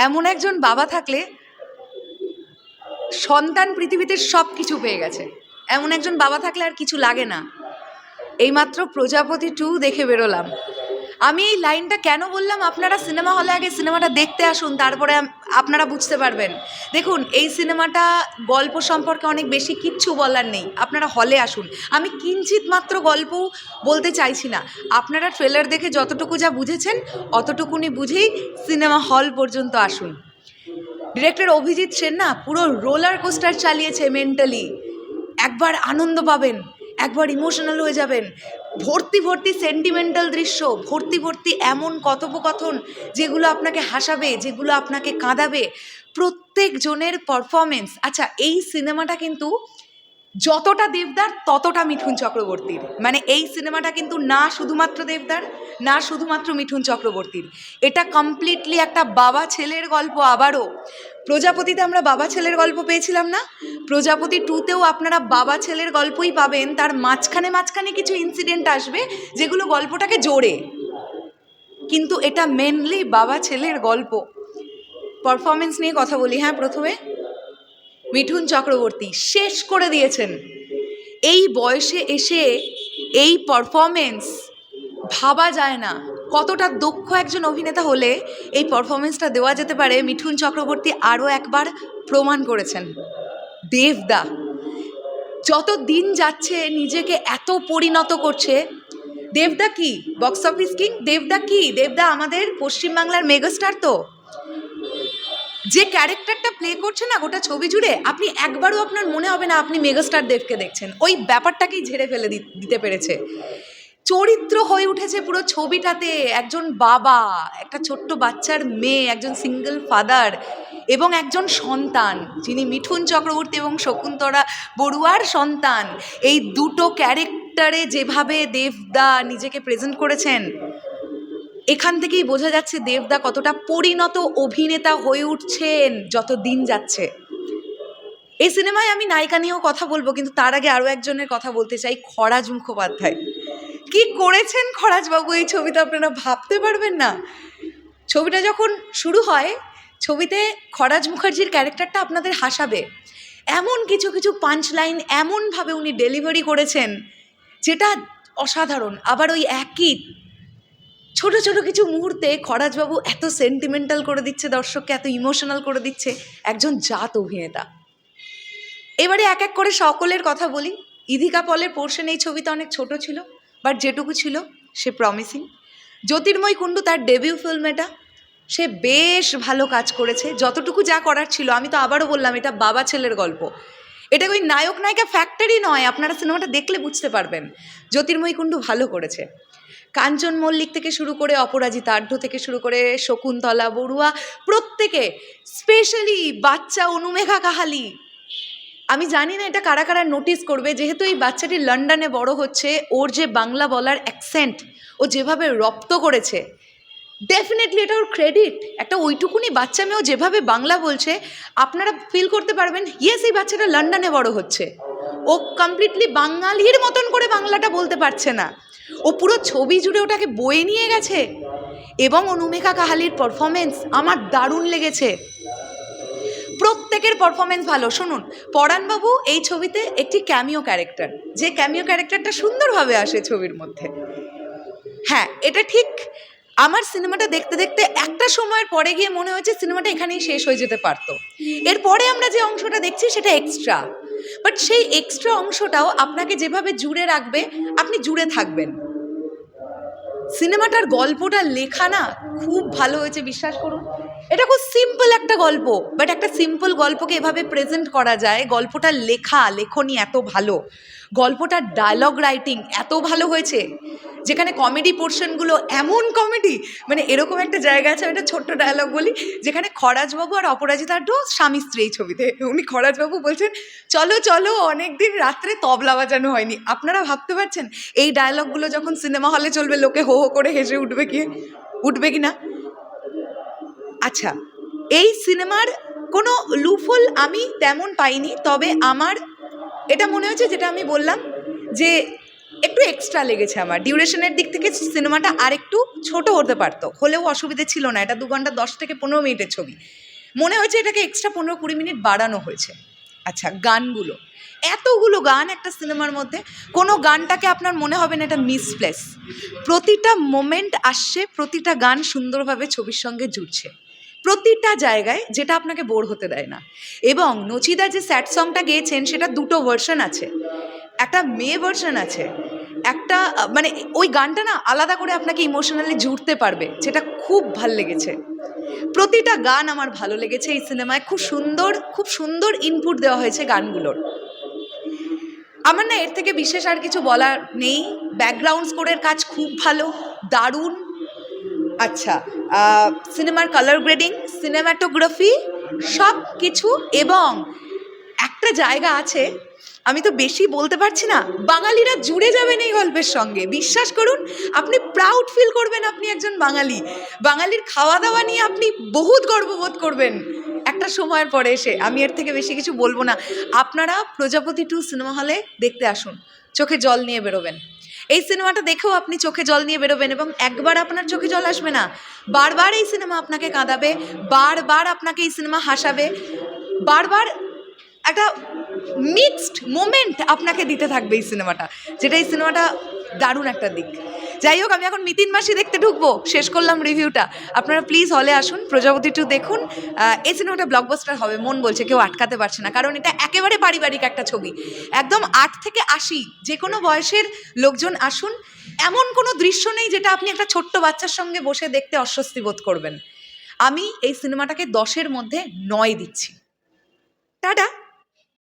এমন একজন বাবা থাকলে সন্তান পৃথিবীতে সব কিছু পেয়ে গেছে। এমন একজন বাবা থাকলে আর কিছু লাগে না। এইমাত্র প্রজাপতি 2 দেখে বেরোলাম। আমি এই লাইনটা কেন বললাম, আপনারা সিনেমা হলে আগে সিনেমাটা দেখতে আসুন, তারপরে আপনারা বুঝতে পারবেন। দেখুন, এই সিনেমাটা গল্প সম্পর্কে অনেক বেশি কিচ্ছু বলার নেই, আপনারা হলে আসুন। আমি কিঞ্চিত মাত্র গল্প বলতে চাইছি না, আপনারা ট্রেলার দেখে যতটুকু যা বুঝেছেন অতটুকুনি বুঝেই সিনেমা হল পর্যন্ত আসুন। ডিরেক্টর অভিজিৎ সেন না পুরো রোলার কোস্টার চালিয়েছে মেন্টালি। একবার আনন্দ পাবেন, একবার ইমোশনাল হয়ে যাবেন, ভর্তি ভর্তি সেন্টিমেন্টাল দৃশ্য, ভর্তি ভর্তি এমন কথোপকথন যেগুলো আপনাকে হাসাবে, যেগুলো আপনাকে কাঁদাবে, প্রত্যেকজনের পারফরমেন্স। আচ্ছা, এই সিনেমাটা কিন্তু যতটা দেবদার ততটা মিঠুন চক্রবর্তীর। মানে এই সিনেমাটা কিন্তু না শুধুমাত্র দেবদার, না শুধুমাত্র মিঠুন চক্রবর্তীর, এটা কমপ্লিটলি একটা বাবা ছেলের গল্প। আবারও প্রজাপতিতে আমরা বাবা ছেলের গল্প পেয়েছিলাম না, প্রজাপতি 2তেও আপনারা বাবা ছেলের গল্পই পাবেন। তার মাঝখানে মাঝখানে কিছু ইনসিডেন্ট আসবে যেগুলো গল্পটাকে জোড়ে, কিন্তু এটা মেনলি বাবা ছেলের গল্প। পারফরমেন্স নিয়ে কথা বলি। হ্যাঁ, প্রথমে মিঠুন চক্রবর্তী শেষ করে দিয়েছেন। এই বয়সে এসে এই পারফরমেন্স ভাবা যায় না কতটা দক্ষ একজন অভিনেতা হলে এই পারফরমেন্সটা দেওয়া যেতে পারে। মিঠুন চক্রবর্তী আরও একবার প্রমাণ করেছেন। দেবদা যত দিন যাচ্ছে নিজেকে এত পরিণত করছে। দেবদা কি বক্স অফিস কিং, দেবদা কি, দেবদা আমাদের পশ্চিমবাংলার মেগাস্টার। তো যে ক্যারেক্টারটা প্লে করছে না গোটা ছবি জুড়ে, আপনি একবারও আপনার মনে হবে না আপনি মেগাস্টার দেবকে দেখছেন। ওই ব্যাপারটাকেই ঝেড়ে ফেলে দিতে পেরেছে। চরিত্র হয়ে উঠেছে পুরো ছবিটাতে একজন বাবা, একটা ছোট্ট বাচ্চার মেয়ে, একজন সিঙ্গেল ফাদার এবং একজন সন্তান যিনি মিঠুন চক্রবর্তী এবং শকুন্তলা বড়ুয়ার সন্তান। এই দুটো ক্যারেক্টারে যেভাবে দেবদা নিজেকে প্রেজেন্ট করেছেন, এখান থেকেই বোঝা যাচ্ছে দেবদা কতটা পরিণত অভিনেতা হয়ে উঠছেন যত দিন যাচ্ছে। এই সিনেমায় আমি নায়িকা নিয়েও কথা বলবো, কিন্তু তার আগে আরও একজনের কথা বলতে চাই, খরাজ মুখোপাধ্যায়। কি করেছেন খরাজবাবু এই ছবিতে, আপনারা ভাবতে পারবেন না। ছবিটা যখন শুরু হয়, ছবিতে খরাজ মুখার্জির ক্যারেক্টারটা আপনাদের হাসাবে। এমন কিছু কিছু পাঞ্চ লাইন এমনভাবে উনি ডেলিভারি করেছেন যেটা অসাধারণ। আবার ওই একই ছোট ছোট কিছু মুহূর্তে খরাজবাবু এত সেন্টিমেন্টাল করে দিচ্ছে দর্শককে, এত ইমোশনাল করে দিচ্ছে, একজন জাত অভিনেতা। এবারে এক এক করে সকলের কথা বলি। ইধিকা পলের পোর্শন এই ছবিতে অনেক ছোট ছিল, বাট যেটুকু ছিল সে প্রমিসিং। জ্যোতির্ময় কুণ্ডু তার ডেবিউ ফিল্ম এটা, সে বেশ ভালো কাজ করেছে যতটুকু যা করার ছিল। আমি তো আবারও বললাম এটা বাবা ছেলের গল্প, এটা ওই নায়ক নায়িকা ফ্যাক্টরি নয়, আপনারা সিনেমাটা দেখলে বুঝতে পারবেন। জ্যোতির্ময় কুণ্ডু ভালো করেছে। কাঞ্চন মল্লিক থেকে শুরু করে অপরাজিতা আঢ্য থেকে শুরু করে শকুন্তলা বড়ুয়া, প্রত্যেকে, স্পেশালি বাচ্চা অনুমেঘা কাহালি। আমি জানি না এটা কারা কারা নোটিস করবে, যেহেতু এই বাচ্চাটি লন্ডনে বড় হচ্ছে, ওর যে বাংলা বলার অ্যাকসেন্ট ও যেভাবে রপ্ত করেছে, ডেফিনেটলি এটা ওর ক্রেডিট। একটা ওইটুকুনি বাচ্চা মেয়েও যেভাবে বাংলা বলছে, আপনারা ফিল করতে পারবেন ইয়েস এই বাচ্চাটা লন্ডনে বড় হচ্ছে। ও কমপ্লিটলি বাঙালির মতন করে বাংলাটা বলতে পারছে না, ও পুরো ছবি জুড়ে ওটাকে বয়ে নিয়ে গেছে। এবং অনুমেঘা কাহালির পারফরমেন্স আমার দারুণ লেগেছে, প্রত্যেকের পারফরমেন্স ভালো। শুনুন, পরাণবাবু এই ছবিতে একটি ক্যামিও ক্যারেক্টার, যে ক্যামিও ক্যারেক্টারটা সুন্দরভাবে আসে ছবির মধ্যে। হ্যাঁ, এটা ঠিক। আমার সিনেমাটা দেখতে দেখতে একটা সময়ের পরে গিয়ে মনে হয়েছে সিনেমাটা এখানেই শেষ হয়ে যেতে পারতো। এরপরে আমরা যে অংশটা দেখছি সেটা এক্সট্রা, বাট সেই এক্সট্রা অংশটাও আপনাকে যেভাবে জুড়ে রাখবে আপনি জুড়ে থাকবেন। সিনেমাটার গল্পটা লেখা না খুব ভালো হয়েছে, বিশ্বাস করুন। এটা খুব সিম্পল একটা গল্প, বাট একটা সিম্পল গল্পকে এভাবে প্রেজেন্ট করা যায়। গল্পটার লেখনি এত ভালো, গল্পটার ডায়লগ রাইটিং এত ভালো হয়েছে, যেখানে কমেডি পোর্শনগুলো এমন কমেডি, মানে এরকম একটা জায়গা আছে, একটা ছোট্ট ডায়লগ বলি, যেখানে খরাজবাবু আর অপরাজিতা আঢ্য স্বামী স্ত্রী এই ছবিতে। উনি খরাজবাবু বলছেন চলো চলো অনেকদিন রাত্রে তবলা বাজানো হয়নি। আপনারা ভাবতে পারছেন এই ডায়লগগুলো যখন সিনেমা হলে চলবে লোকে হো হো করে হেসে উঠবে কি না? আচ্ছা, এই সিনেমার কোনো লুফল আমি তেমন পাইনি, তবে আমার এটা মনে হচ্ছে যেটা আমি বললাম যে একটু এক্সট্রা লেগেছে আমার। ডিউরেশনের দিক থেকে সিনেমাটা আরেকটু ছোট হতে পারতো, হলেও অসুবিধে ছিল না। এটা 2 ঘন্টা 10 থেকে 15 মিনিটের ছবি। মনে হয়েছে এটাকে এক্সট্রা 15-20 মিনিট বাড়ানো হয়েছে। আচ্ছা, গানগুলো, এতগুলো গান একটা সিনেমার মধ্যে, কোনো গানটাকে আপনার মনে হবে না এটা মিসপ্লেস। প্রতিটা মোমেন্ট আসছে, প্রতিটা গান সুন্দরভাবে ছবির সঙ্গে জুড়ছে প্রতিটা জায়গায়, যেটা আপনাকে বোর হতে দেয় না। এবং নচিদা যে স্যাড সংটা গেয়েছেন সেটা 2টো ভার্সন আছে, একটা মেয়ে ভার্সন আছে, একটা মানে ওই গানটা না আলাদা করে আপনাকে ইমোশনালি জুড়তে পারবে, যেটা খুব ভাল লেগেছে। প্রতিটা গান আমার ভালো লেগেছে এই সিনেমায়। খুব সুন্দর ইনপুট দেওয়া হয়েছে গানগুলোর। আমার না এর থেকে বিশেষ আর কিছু বলার নেই। ব্যাকগ্রাউন্ড স্কোরের কাজ খুব ভালো, দারুণ। আচ্ছা, সিনেমার কালার গ্রেডিং, সিনেমাটোগ্রাফি, সব কিছু। এবং একটা জায়গা আছে, আমি তো বেশি বলতে পারছি না, বাঙালিরা জুড়ে যাবেন এই গল্পের সঙ্গে, বিশ্বাস করুন। আপনি প্রাউড ফিল করবেন, আপনি একজন বাঙালি। বাঙালির খাওয়া দাওয়া নিয়ে আপনি বহুত গর্ববোধ করবেন একটা সময়ের পরে এসে। আমি এর থেকে বেশি কিছু বলবো না। আপনারা প্রজাপতি 2 সিনেমা হলে দেখতে আসুন, চোখে জল নিয়ে বেরোবেন। এই সিনেমাটা দেখেও আপনি চোখে জল নিয়ে বেরোবেন, এবং একবার আপনার চোখে জল আসবে না, বারবার এই সিনেমা আপনাকে কাঁদাবে, বারবার আপনাকে এই সিনেমা হাসাবে, বারবার একটা মিক্সড মোমেন্ট আপনাকে দিতে থাকবে এই সিনেমাটা, যেটা এই সিনেমাটা দারুণ একটা দিক। যাই হোক, আমি এখন মিতিন মাসি দেখতে ঢুকবো, শেষ করলাম রিভিউটা। আপনারা প্লিজ হলে আসুন, প্রজাপতি 2 দেখুন। এই সিনেমাটা ব্লকবাস্টার হবে, মন বলছে, কেউ আটকাতে পারছে না, কারণ এটা একেবারে পারিবারিক একটা ছবি। একদম 8 থেকে 80 যে কোনো বয়সের লোকজন আসুন। এমন কোনো দৃশ্য নেই যেটা আপনি একটা ছোট্ট বাচ্চার সঙ্গে বসে দেখতে অস্বস্তি বোধ করবেন। আমি এই সিনেমাটাকে 10-এর মধ্যে 9 দিচ্ছি। টাটা।